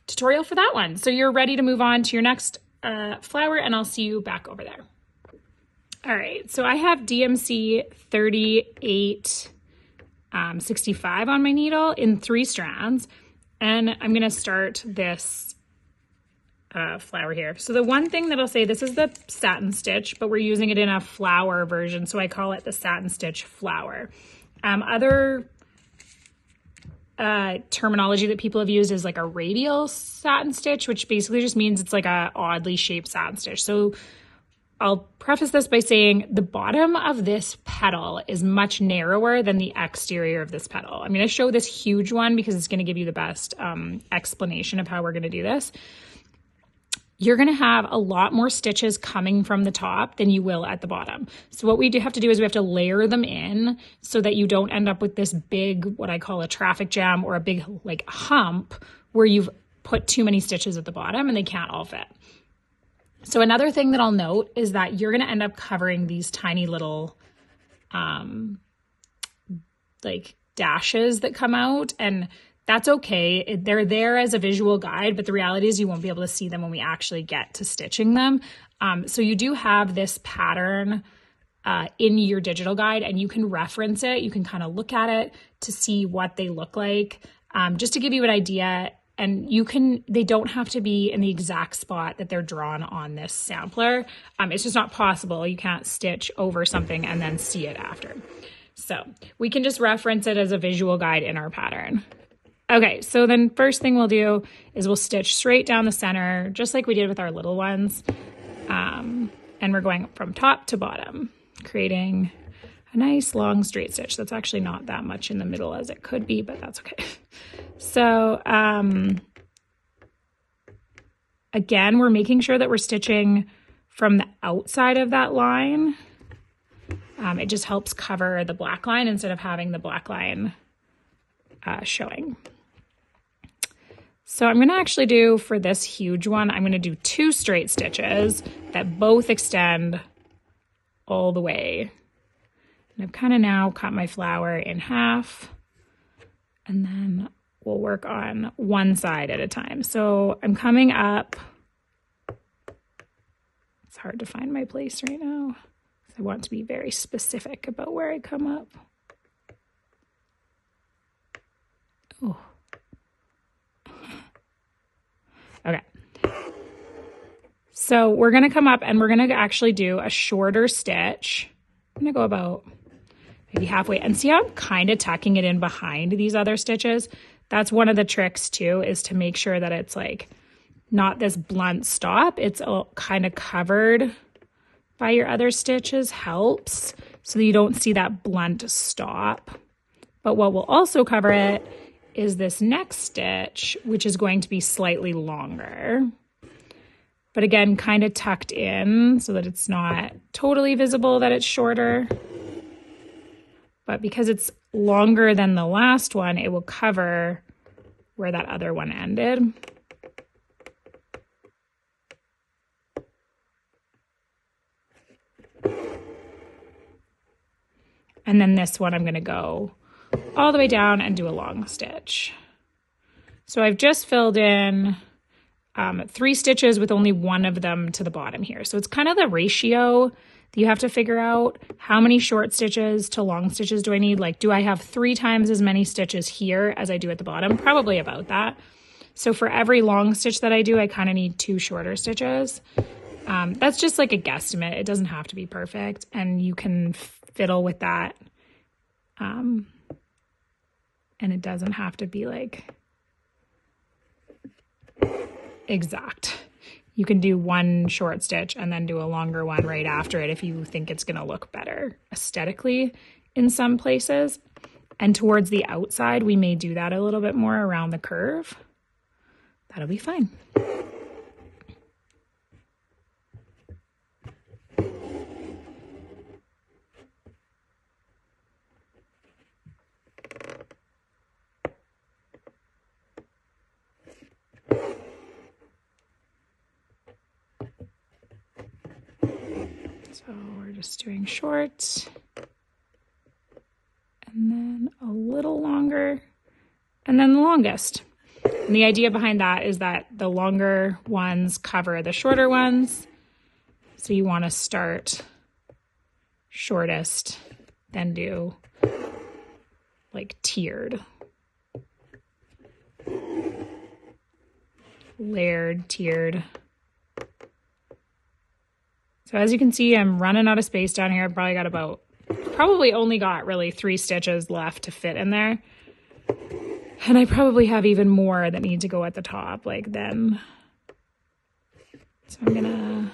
tutorial for that one. So you're ready to move on to your next flower, and I'll see you back over there. All right, so I have DMC 3865 on my needle in 3 strands, and I'm gonna start this flower here. So the one thing that I'll say, this is the satin stitch, but we're using it in a flower version, so I call it the satin stitch flower. Other terminology that people have used is like a radial satin stitch, which basically just means it's like a oddly shaped satin stitch. So I'll preface this by saying the bottom of this petal is much narrower than the exterior of this petal. I'm going to show this huge one because it's going to give you the best explanation of how we're going to do this. You're going to have a lot more stitches coming from the top than you will at the bottom. So what we do have to do is we have to layer them in so that you don't end up with this big, what I call a traffic jam, or a big like hump where you've put too many stitches at the bottom and they can't all fit. So another thing that I'll note is that you're going to end up covering these tiny little like dashes that come out, and that's okay. They're there as a visual guide, but the reality is you won't be able to see them when we actually get to stitching them. So you do have this pattern in your digital guide, and you can reference it. You can kind of look at it to see what they look like, just to give you an idea. And they don't have to be in the exact spot that they're drawn on this sampler. It's just not possible. You can't stitch over something and then see it after. So we can just reference it as a visual guide in our pattern. Okay, so then first thing we'll do is we'll stitch straight down the center, just like we did with our little ones. And we're going from top to bottom, creating a nice long straight stitch. That's actually not that much in the middle as it could be, but that's okay. So again, we're making sure that we're stitching from the outside of that line. It just helps cover the black line instead of having the black line showing. So I'm going to actually do, for this huge one, I'm going to do 2 straight stitches that both extend all the way. And I've kind of now cut my flower in half, and then we'll work on one side at a time. So I'm coming up. It's hard to find my place right now. I want to be very specific about where I come up. Oh. Okay. So we're going to come up and we're going to actually do a shorter stitch. I'm going to go about maybe halfway, and see how I'm kind of tucking it in behind these other stitches. That's one of the tricks too, is to make sure that it's like not this blunt stop. It's all kind of covered by your other stitches, helps so that you don't see that blunt stop. But what will also cover it is this next stitch, which is going to be slightly longer. But again, kind of tucked in so that it's not totally visible that it's shorter. But because it's longer than the last one, it will cover where that other one ended. And then this one, I'm going to go all the way down and do a long stitch. So I've just filled in 3 stitches with only one of them to the bottom here. So it's kind of the ratio that you have to figure out. How many short stitches to long stitches do I need? Like, do I have 3 times as many stitches here as I do at the bottom? Probably about that. So for every long stitch that I do, I kind of need 2 shorter stitches. That's just like a guesstimate. It doesn't have to be perfect, and you can fiddle with that. And it doesn't have to be like exact. You can do 1 short stitch and then do a longer one right after it if you think it's going to look better aesthetically in some places. And towards the outside, we may do that a little bit more around the curve. That'll be fine. So we're just doing short, and then a little longer, and then the longest. And the idea behind that is that the longer ones cover the shorter ones. So you want to start shortest, then do like tiered. Layered, tiered. So as you can see, I'm running out of space down here. I've probably only got really 3 stitches left to fit in there. And I probably have even more that need to go at the top, like then. So I'm gonna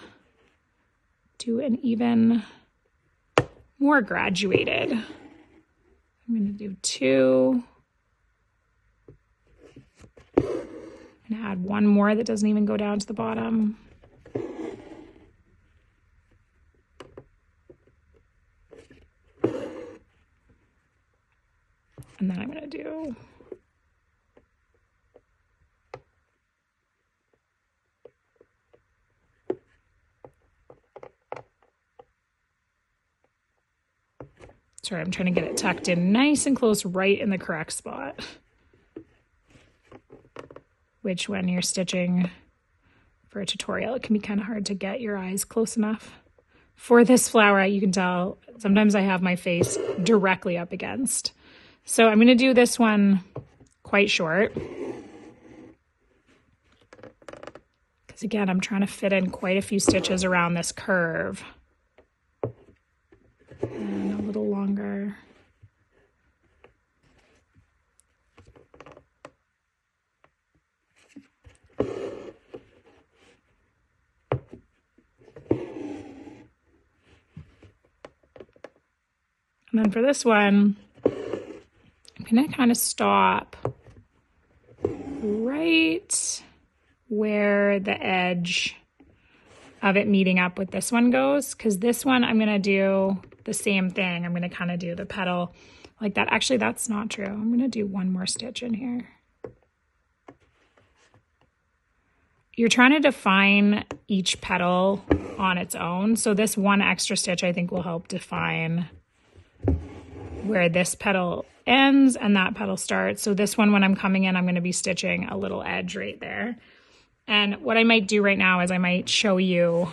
do an even more graduated. I'm gonna do 2. And add 1 more that doesn't even go down to the bottom. And then I'm going to do sorry, I'm trying to get it tucked in nice and close right in the correct spot. Which when you're stitching for a tutorial, it can be kind of hard to get your eyes close enough. For this flower, you can tell sometimes I have my face directly up against. So I'm going to do this one quite short. Because again, I'm trying to fit in quite a few stitches around this curve. And a little longer. And then for this one, I'm going to kind of stop right where the edge of it meeting up with this one goes, because this one I'm going to do the same thing. I'm going to kind of do the petal like that. Actually, that's not true. I'm going to do 1 more stitch in here. You're trying to define each petal on its own. So this 1 extra stitch I think will help define where this petal ends and that petal starts. So this one, when I'm coming in, I'm going to be stitching a little edge right there. And what I might do right now is I might show you,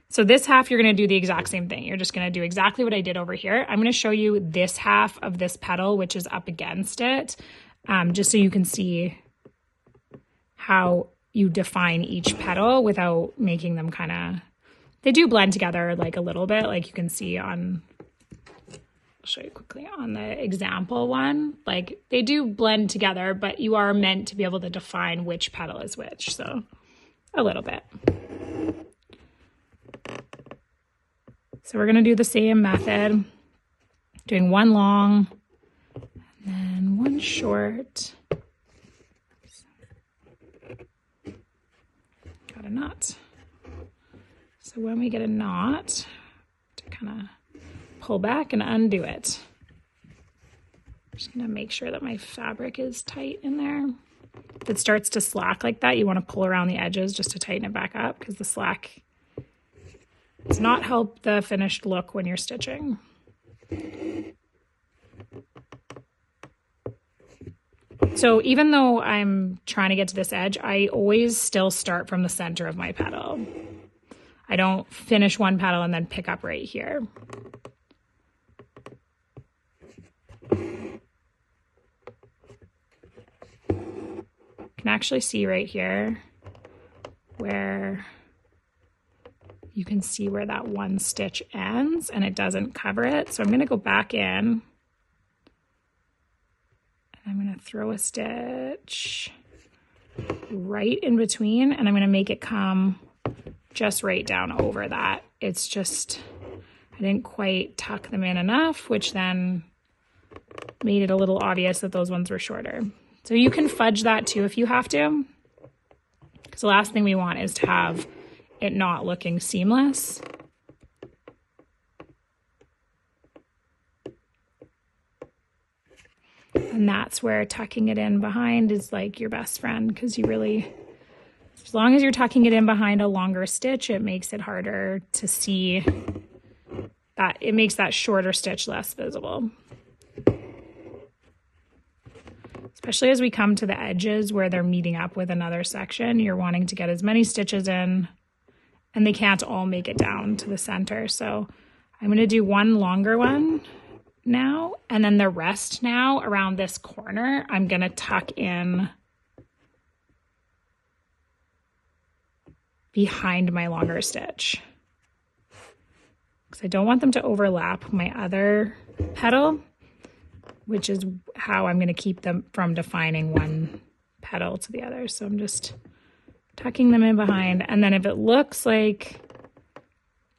so this half, you're going to do the exact same thing. You're just going to do exactly what I did over here. I'm going to show you this half of this petal, which is up against it, just so you can see how you define each petal without making them kind of, they do blend together like a little bit, like you can see on, I'll show you quickly on the example one, like they do blend together, but you are meant to be able to define which petal is which, so a little bit. So we're going to do the same method, doing 1 long and then 1 short. Got a knot. So when we get a knot, to kind of pull back and undo it. I'm just going to make sure that my fabric is tight in there. If it starts to slack like that, you want to pull around the edges just to tighten it back up, because the slack does not help the finished look when you're stitching. So even though I'm trying to get to this edge, I always still start from the center of my petal. I don't finish one petal and then pick up right here. You can actually see right here where you can see where that 1 stitch ends and it doesn't cover it. So I'm going to go back in and I'm going to throw a stitch right in between and I'm going to make it come just right down over that. It's just, I didn't quite tuck them in enough, which then made it a little obvious that those ones were shorter. So you can fudge that too if you have to, because the last thing we want is to have it not looking seamless. And that's where tucking it in behind is like your best friend, because you really, as long as you're tucking it in behind a longer stitch, it makes it harder to see that, it makes that shorter stitch less visible. especially as we come to the edges where they're meeting up with another section, you're wanting to get as many stitches in, and they can't all make it down to the center. So I'm going to do one longer one now, and then the rest now around this corner, I'm going to tuck in behind my longer stitch, because I don't want them to overlap my other petal, which is how I'm going to keep them from defining one petal to the other. So I'm just tucking them in behind. And then if it looks like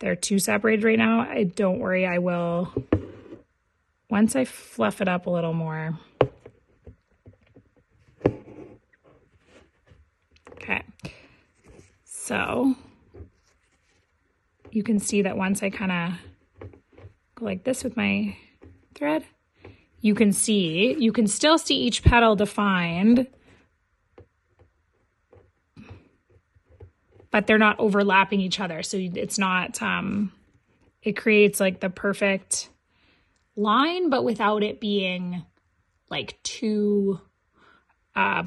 they're too separated right now, don't worry, I will, once I fluff it up a little more. Okay. So you can see that once I kind of go like this with my thread, you can still see each petal defined, but they're not overlapping each other. So it's not, it creates like the perfect line, but without it being like too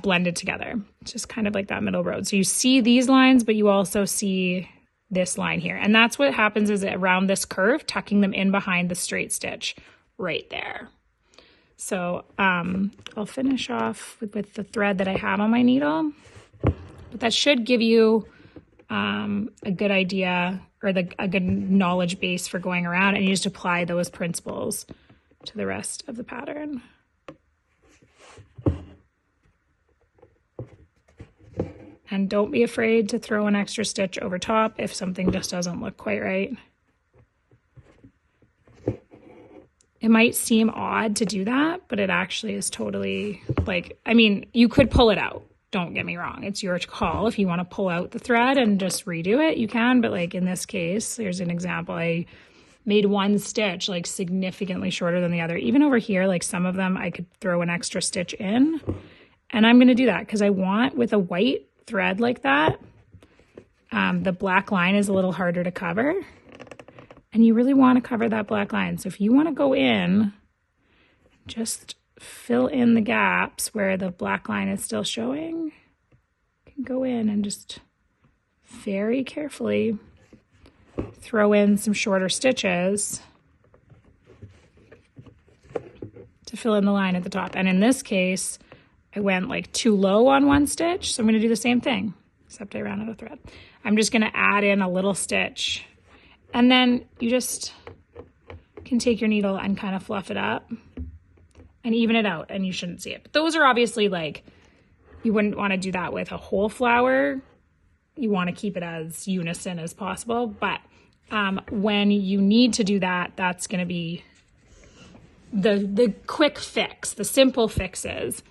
blended together. It's just kind of like that middle road. So you see these lines, but you also see this line here. And that's what happens is around this curve, tucking them in behind the straight stitch right there. So I'll finish off with the thread that I have on my needle, but that should give you a good idea or a good knowledge base for going around, and you just apply those principles to the rest of the pattern. And don't be afraid to throw an extra stitch over top if something just doesn't look quite right. It might seem odd to do that, but it actually is totally like, I mean, you could pull it out. Don't get me wrong. It's your call. If you want to pull out the thread and just redo it, you can. But like in this case, here's an example. I made one stitch like significantly shorter than the other. Even over here, like some of them, I could throw an extra stitch in. And I'm going to do that because I want, with a white thread like that, the black line is a little harder to cover. And you really want to cover that black line. So if you want to go in, just fill in the gaps where the black line is still showing. You can go in and just very carefully throw in some shorter stitches to fill in the line at the top. And in this case, I went like too low on one stitch, so I'm going to do the same thing, except I ran out of thread. I'm just going to add in a little stitch, and then you just can take your needle and kind of fluff it up and even it out, and you shouldn't see it. But those are obviously like, you wouldn't want to do that with a whole flower. You want to keep it as unison as possible, but when you need to do that, that's going to be the quick fix, the simple fixes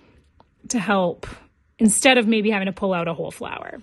to help, instead of maybe having to pull out a whole flower.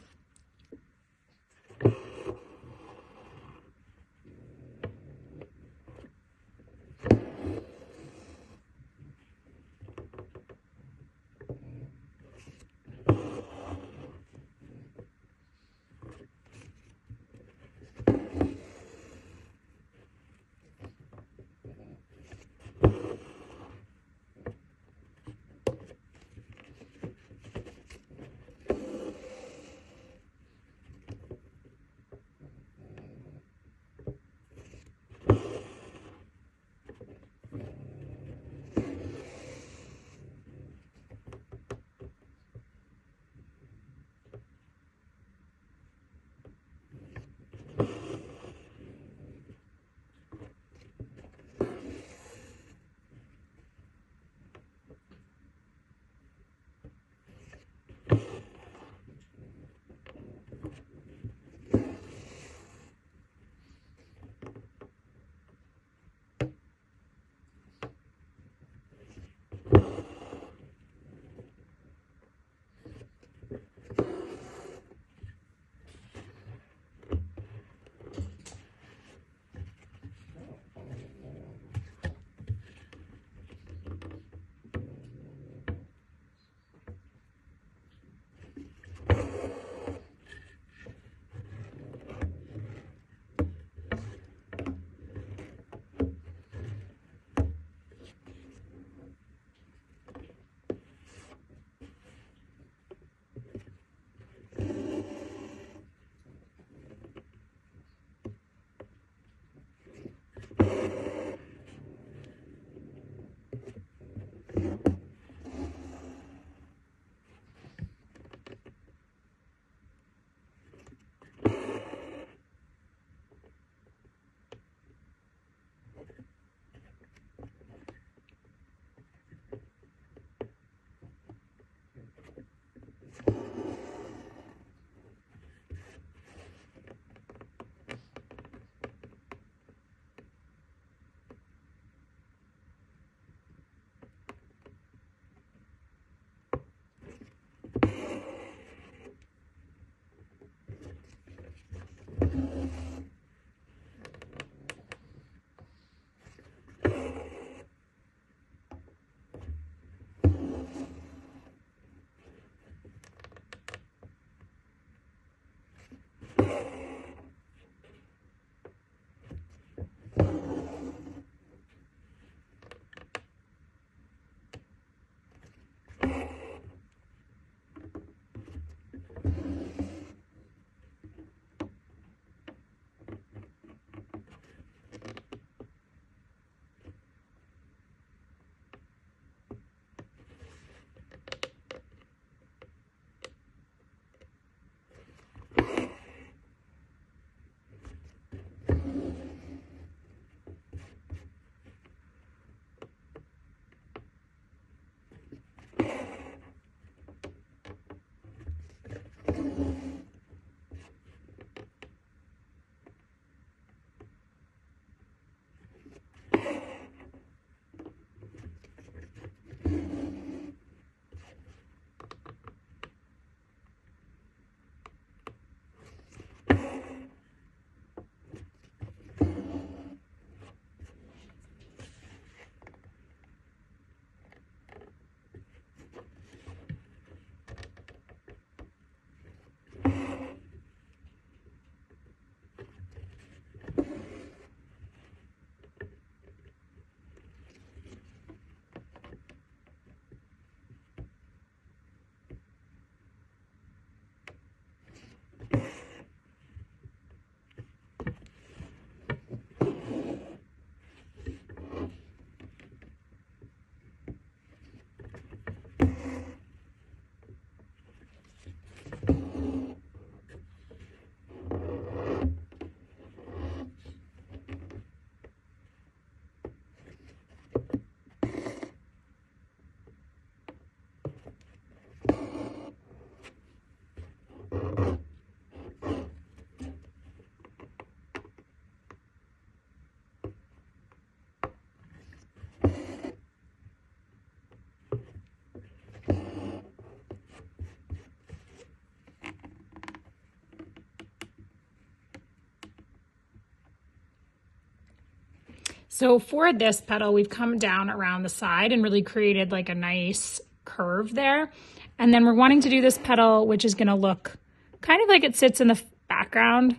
So for this petal, we've come down around the side and really created like a nice curve there. And then we're wanting to do this petal, which is going to look kind of like it sits in the background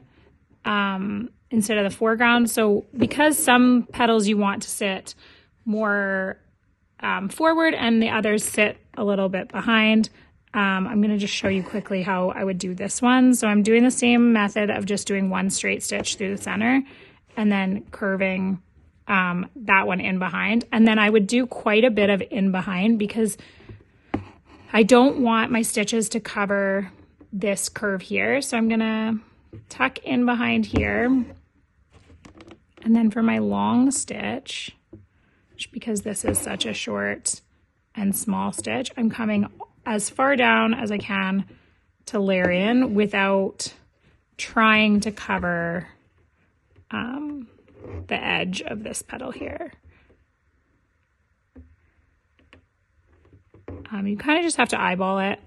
instead of the foreground. So because some petals you want to sit more forward and the others sit a little bit behind, I'm going to just show you quickly how I would do this one. So I'm doing the same method of just doing one straight stitch through the center and then curving that one in behind. And then I would do quite a bit of in behind because I don't want my stitches to cover this curve here. So I'm going to tuck in behind here. And then for my long stitch, because this is such a short and small stitch, I'm coming as far down as I can to layer in without trying to cover the edge of this petal here. You kind of just have to eyeball it.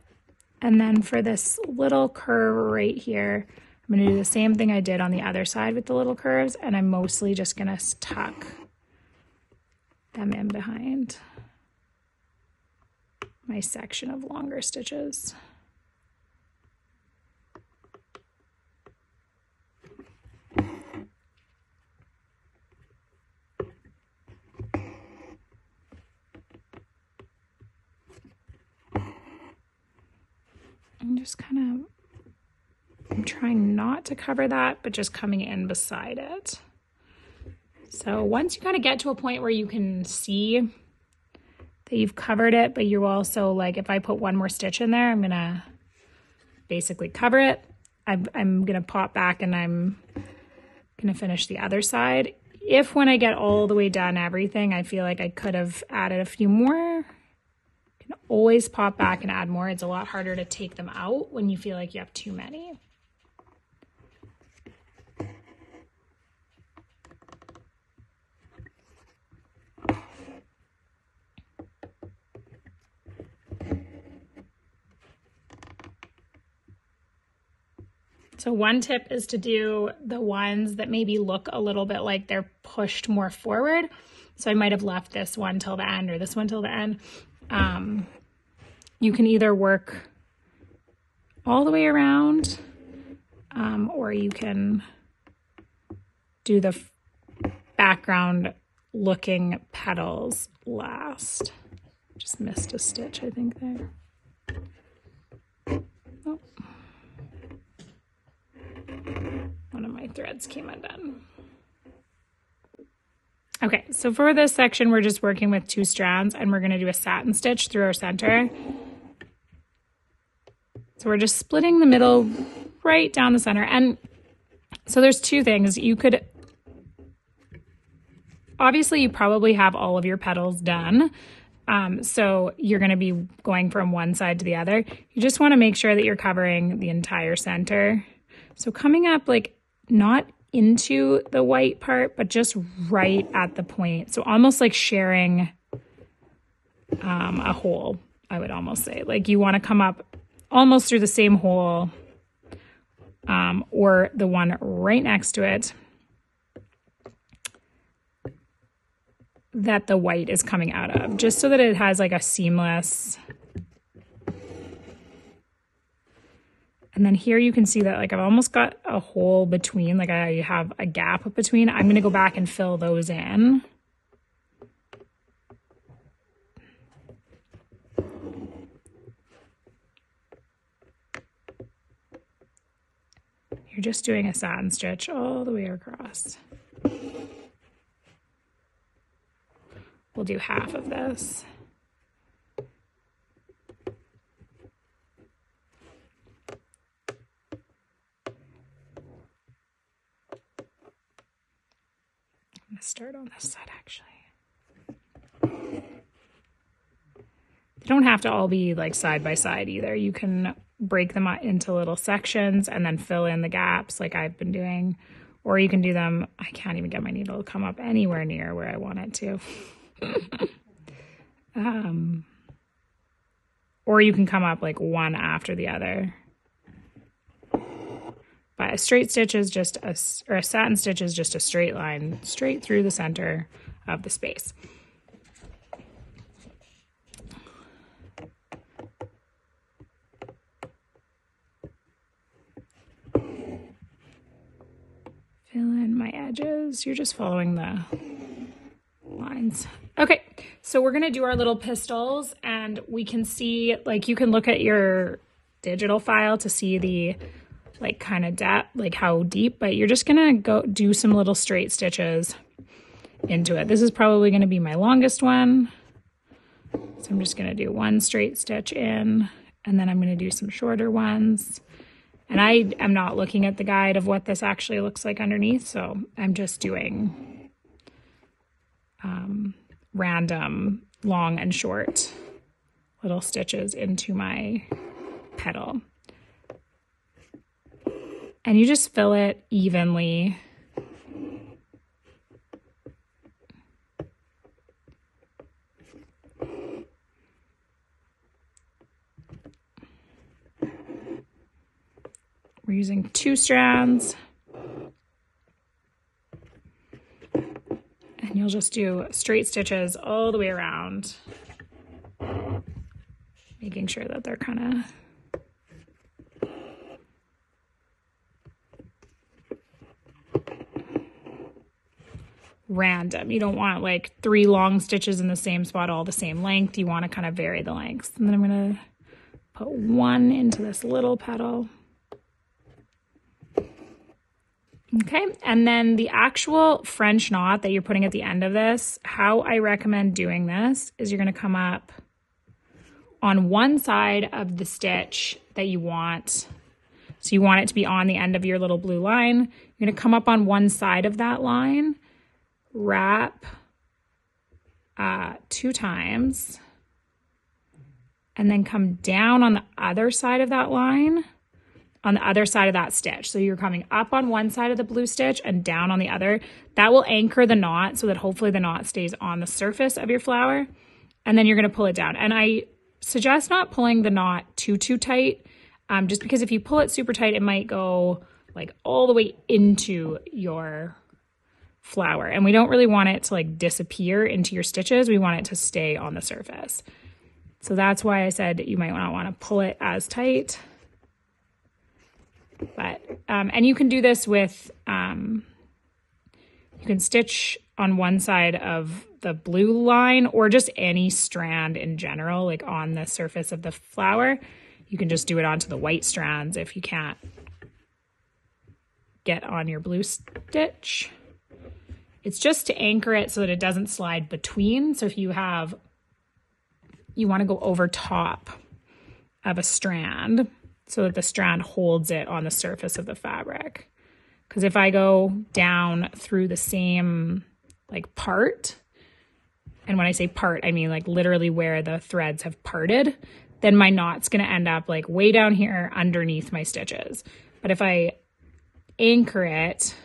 And then for this little curve right here, I'm going to do the same thing I did on the other side with the little curves, and I'm mostly just going to tuck them in behind my section of longer stitches. I'm just kind of, I'm trying not to cover that, but just coming in beside it. So once you kind of get to a point where you can see that you've covered it, but you also, like, if I put one more stitch in there, I'm gonna basically cover it. I'm gonna pop back and I'm gonna finish the other side. If when I get all the way done everything, I feel like I could have added a few more, can always pop back and add more. It's a lot harder to take them out when you feel like you have too many. So one tip is to do the ones that maybe look a little bit like they're pushed more forward. So I might have left this one till the end or this one till the end. You can either work all the way around or you can do the background looking petals last. Just missed a stitch, I think, there. Oh. One of my threads came undone. Okay, so for this section, we're just working with 2 strands and we're going to do a satin stitch through our center. So we're just splitting the middle right down the center. And so there's 2 things. You could, obviously you probably have all of your petals done. So you're going to be going from one side to the other. You just want to make sure that you're covering the entire center. So coming up, like, not into the white part, but just right at the point. So almost like sharing a hole, I would almost say. Like, you want to come up almost through the same hole or the one right next to it that the white is coming out of, just so that it has like a seamless. And then here you can see that, like, I've almost got a hole between, like I have a gap between. I'm going to go back and fill those in. You're just doing a satin stitch all the way across. We'll do half of this. I'm gonna start on this side, actually. They don't have to all be like side by side either. You can break them into little sections and then fill in the gaps like I've been doing. Or you can do them, I can't even get my needle to come up anywhere near where I want it to. Or you can come up like one after the other. But a straight stitch is just or a satin stitch is just a straight line straight through the center of the space. Fill in my edges. You're just following the lines. Okay, so we're gonna do our little pistils, and we can see, like, you can look at your digital file to see the like kind of depth, like how deep, but you're just gonna go do some little straight stitches into it. This is probably gonna be my longest one. So I'm just gonna do one straight stitch in, and then I'm gonna do some shorter ones. And I am not looking at the guide of what this actually looks like underneath, so I'm just doing random long and short little stitches into my petal. And you just fill it evenly. We're using 2 strands. And you'll just do straight stitches all the way around, making sure that they're kind of random. You don't want like 3 long stitches in the same spot all the same length. You want to kind of vary the lengths. And then I'm going to put 1 into this little petal. Okay, and then the actual French knot that you're putting at the end of this, how I recommend doing this is you're gonna come up on one side of the stitch that you want. So you want it to be on the end of your little blue line. You're gonna come up on one side of that line, wrap 2 times, and then come down on the other side of that line, on the other side of that stitch. So you're coming up on one side of the blue stitch and down on the other. That will anchor the knot so that hopefully the knot stays on the surface of your flower. And then you're gonna pull it down. And I suggest not pulling the knot too tight, just because if you pull it super tight, it might go like all the way into your flower. And we don't really want it to like disappear into your stitches. We want it to stay on the surface. So that's why I said you might not want to pull it as tight. But, and you can do this with, you can stitch on one side of the blue line or just any strand in general, like on the surface of the flower. You can just do it onto the white strands if you can't get on your blue stitch. It's just to anchor it so that it doesn't slide between. So if you want to go over top of a strand, so that the strand holds it on the surface of the fabric. Because if I go down through the same like part, and when I say part, I mean like literally where the threads have parted, then my knot's gonna end up like way down here underneath my stitches. But if I anchor it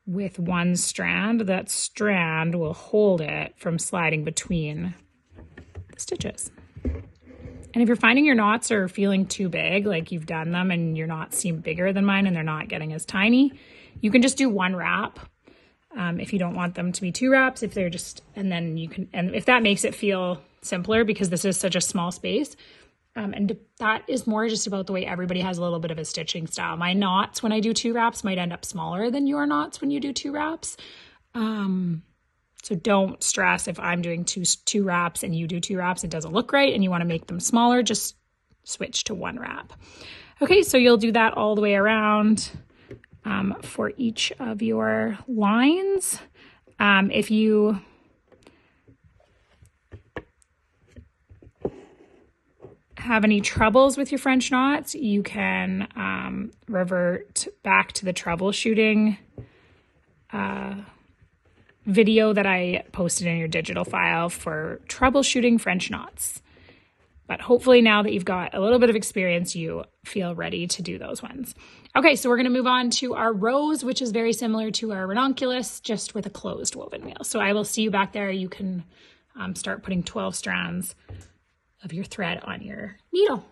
with one strand, that strand will hold it from sliding between the stitches. And if you're finding your knots are feeling too big, like you've done them and your knots seem bigger than mine and they're not getting as tiny, you can just do 1 wrap. If you don't want them to be 2 wraps, if they're just, and then you can, and if that makes it feel simpler because this is such a small space, and that is more just about the way everybody has a little bit of a stitching style. My knots when I do 2 wraps might end up smaller than your knots when you do 2 wraps. So don't stress if I'm doing two wraps and you do 2 wraps, it doesn't look right and you want to make them smaller, just switch to 1 wrap. Okay, so you'll do that all the way around for each of your lines. If you have any troubles with your French knots, you can revert back to the troubleshooting video that I posted in your digital file for troubleshooting French knots. But hopefully now that you've got a little bit of experience, you feel ready to do those ones. Okay, so we're gonna move on to our rose, which is very similar to our ranunculus, just with a closed woven wheel. So I will see you back there. You can start putting 12 strands of your thread on your needle.